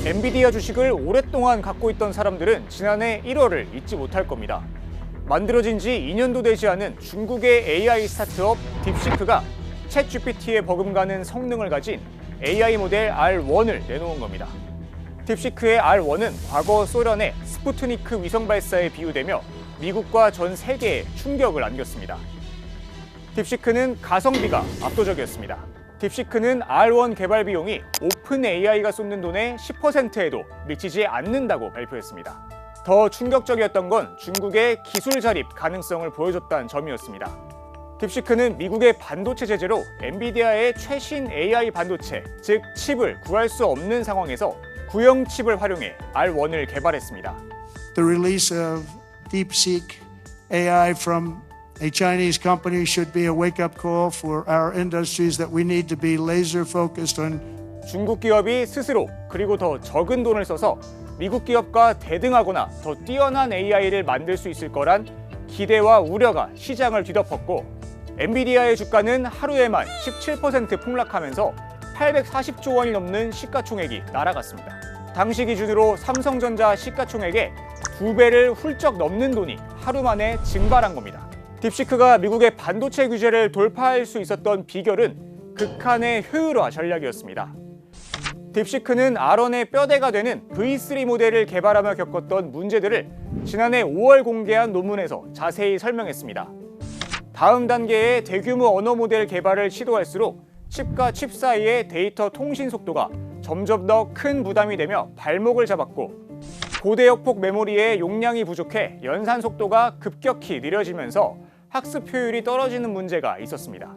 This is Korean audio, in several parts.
엔비디아 주식을 오랫동안 갖고 있던 사람들은 지난해 1월을 잊지 못할 겁니다. 만들어진 지 2년도 되지 않은 중국의 AI 스타트업 딥시크가 챗GPT에 버금가는 성능을 가진 AI 모델 R1을 내놓은 겁니다. 딥시크의 R1은 과거 소련의 스푸트니크 위성 발사에 비유되며 미국과 전 세계에 충격을 안겼습니다. 딥시크는 가성비가 압도적이었습니다. 딥시크는 R1 개발 비용이 오픈 AI가 쏟는 돈의 10%에도 미치지 않는다고 발표했습니다. 더 충격적이었던 건 중국의 기술 자립 가능성을 보여줬다는 점이었습니다. 딥시크는 미국의 반도체 제재로 엔비디아의 최신 AI 반도체, 즉 칩을 구할 수 없는 상황에서 구형 칩을 활용해 R1을 개발했습니다. The release of DeepSeek AI from a Chinese company should be a wake-up call for our industries that we need to be laser focused on. 중국 기업이 스스로 그리고 더 적은 돈을 써서 미국 기업과 대등하거나 더 뛰어난 AI를 만들 수 있을 거란 기대와 우려가 시장을 뒤덮었고 엔비디아의 주가는 하루에만 17% 폭락하면서 840조 원이 넘는 시가총액이 날아갔습니다. 당시 기준으로 삼성전자 시가총액의 2배를 훌쩍 넘는 돈이 하루 만에 증발한 겁니다. 딥시크가 미국의 반도체 규제를 돌파할 수 있었던 비결은 극한의 효율화 전략이었습니다. 딥시크는 R1의 뼈대가 되는 V3 모델을 개발하며 겪었던 문제들을 지난해 5월 공개한 논문에서 자세히 설명했습니다. 다음 단계의 대규모 언어 모델 개발을 시도할수록 칩과 칩 사이의 데이터 통신 속도가 점점 더 큰 부담이 되며 발목을 잡았고 고대역폭 메모리의 용량이 부족해 연산 속도가 급격히 느려지면서 학습 효율이 떨어지는 문제가 있었습니다.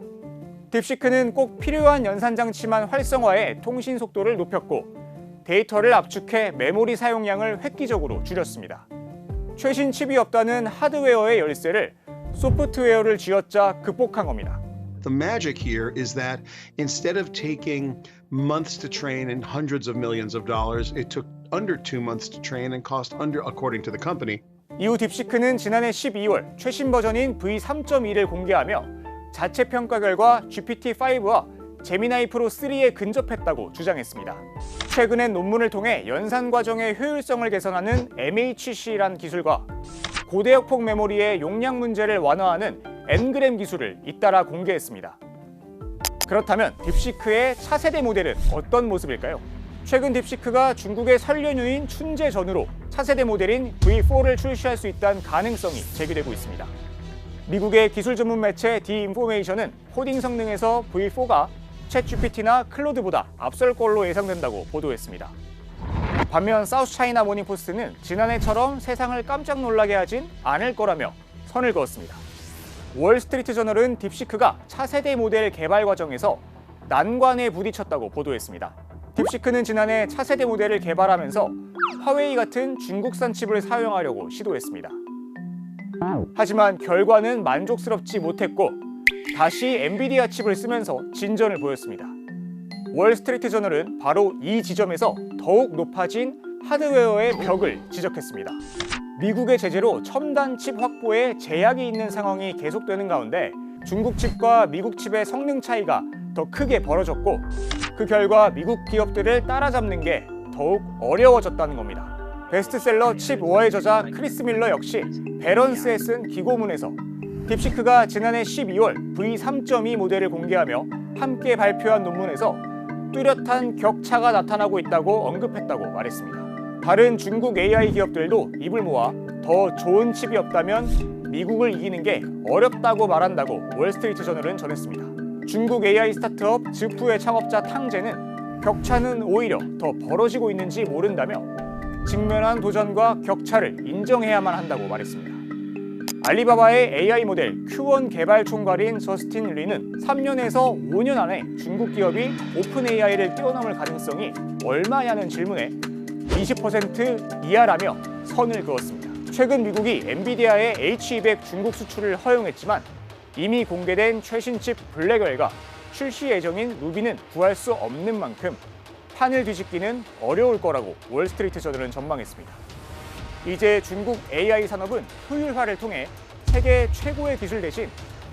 딥시크는 꼭 필요한 연산 장치만 활성화해 통신 속도를 높였고 데이터를 압축해 메모리 사용량을 획기적으로 줄였습니다. 최신 칩이 없다는 하드웨어의 열쇠를 소프트웨어를 쥐어짜 극복한 겁니다. The magic here is that instead of taking months to train and hundreds of millions of dollars, it took under 2 months to train and cost under, according to the company. 이후 딥시크는 지난해 12월 최신 버전인 V3.2를 공개하며 자체 평가 결과 GPT-5와 제미나이 프로 3에 근접했다고 주장했습니다. 최근엔 논문을 통해 연산 과정의 효율성을 개선하는 MHC란 기술과 고대역폭 메모리의 용량 문제를 완화하는 엔그램 기술을 잇따라 공개했습니다. 그렇다면 딥시크의 차세대 모델은 어떤 모습일까요? 최근 딥시크가 중국의 설련유인 춘제 전후로 차세대 모델인 V4를 출시할 수 있다는 가능성이 제기되고 있습니다. 미국의 기술 전문 매체 디인포메이션은 코딩 성능에서 V4가 챗GPT나 클로드보다 앞설 걸로 예상된다고 보도했습니다. 반면 사우스차이나 모닝포스트는 지난해처럼 세상을 깜짝 놀라게 하진 않을 거라며 선을 그었습니다. 월스트리트 저널은 딥시크가 차세대 모델 개발 과정에서 난관에 부딪혔다고 보도했습니다. 딥시크는 지난해 차세대 모델을 개발하면서 화웨이 같은 중국산 칩을 사용하려고 시도했습니다. 하지만 결과는 만족스럽지 못했고 다시 엔비디아 칩을 쓰면서 진전을 보였습니다. 월스트리트 저널은 바로 이 지점에서 더욱 높아진 하드웨어의 벽을 지적했습니다. 미국의 제재로 첨단 칩 확보에 제약이 있는 상황이 계속되는 가운데 중국 칩과 미국 칩의 성능 차이가 더 크게 벌어졌고 그 결과 미국 기업들을 따라잡는 게 더욱 어려워졌다는 겁니다. 베스트셀러 칩 워의 저자 크리스 밀러 역시 밸런스에 쓴 기고문에서 딥시크가 지난해 12월 V3.2 모델을 공개하며 함께 발표한 논문에서 뚜렷한 격차가 나타나고 있다고 언급했다고 말했습니다. 다른 중국 AI 기업들도 입을 모아 더 좋은 칩이 없다면 미국을 이기는 게 어렵다고 말한다고 월스트리트 저널은 전했습니다. 중국 AI 스타트업 즈푸의 창업자 탕제는 격차는 오히려 더 벌어지고 있는지 모른다며 직면한 도전과 격차를 인정해야만 한다고 말했습니다. 알리바바의 AI 모델 Q1 개발 총괄인 저스틴 리는 3년에서 5년 안에 중국 기업이 오픈 AI를 뛰어넘을 가능성이 얼마냐는 질문에 20% 이하라며 선을 그었습니다. 최근 미국이 엔비디아의 H200 중국 수출을 허용했지만 이미 공개된 최신 칩 블랙웰과 출시 예정인 루비는 구할 수 없는 만큼 판을 뒤집기는 어려울 거라고 월스트리트 저널은 전망했습니다. 이제 중국 AI 산업은 효율화를 통해 세계 최고의 기술 대신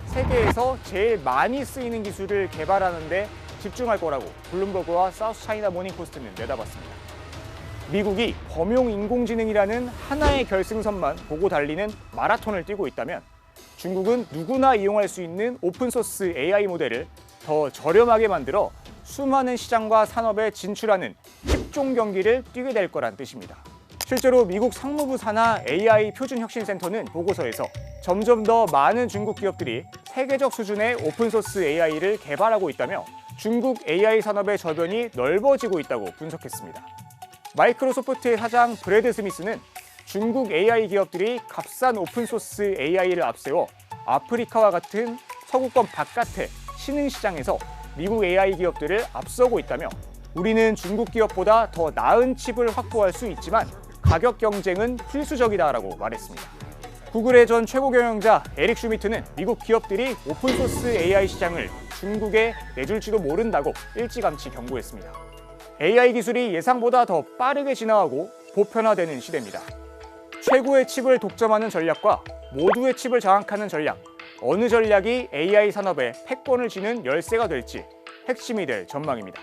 세계에서 제일 많이 쓰이는 기술을 개발하는 데 집중할 거라고 블룸버그와 사우스차이나 모닝포스트는 내다봤습니다. 미국이 범용 인공지능이라는 하나의 결승선만 보고 달리는 마라톤을 뛰고 있다면 중국은 누구나 이용할 수 있는 오픈소스 AI 모델을 더 저렴하게 만들어 수많은 시장과 산업에 진출하는 힙종 경기를 뛰게 될 거란 뜻입니다. 실제로 미국 상무부 산하 AI 표준혁신센터는 보고서에서 점점 더 많은 중국 기업들이 세계적 수준의 오픈소스 AI를 개발하고 있다며 중국 AI 산업의 저변이 넓어지고 있다고 분석했습니다. 마이크로소프트의 사장 브래드 스미스는 중국 AI 기업들이 값싼 오픈소스 AI를 앞세워 아프리카와 같은 서구권 바깥의 신흥시장에서 미국 AI 기업들을 앞서고 있다며 우리는 중국 기업보다 더 나은 칩을 확보할 수 있지만 가격 경쟁은 필수적이다라고 말했습니다. 구글의 전 최고 경영자 에릭 슈미트는 미국 기업들이 오픈소스 AI 시장을 중국에 내줄지도 모른다고 일찌감치 경고했습니다. AI 기술이 예상보다 더 빠르게 진화하고 보편화되는 시대입니다. 최고의 칩을 독점하는 전략과 모두의 칩을 장악하는 전략, 어느 전략이 AI 산업에 패권을 쥐는 열쇠가 될지 핵심이 될 전망입니다.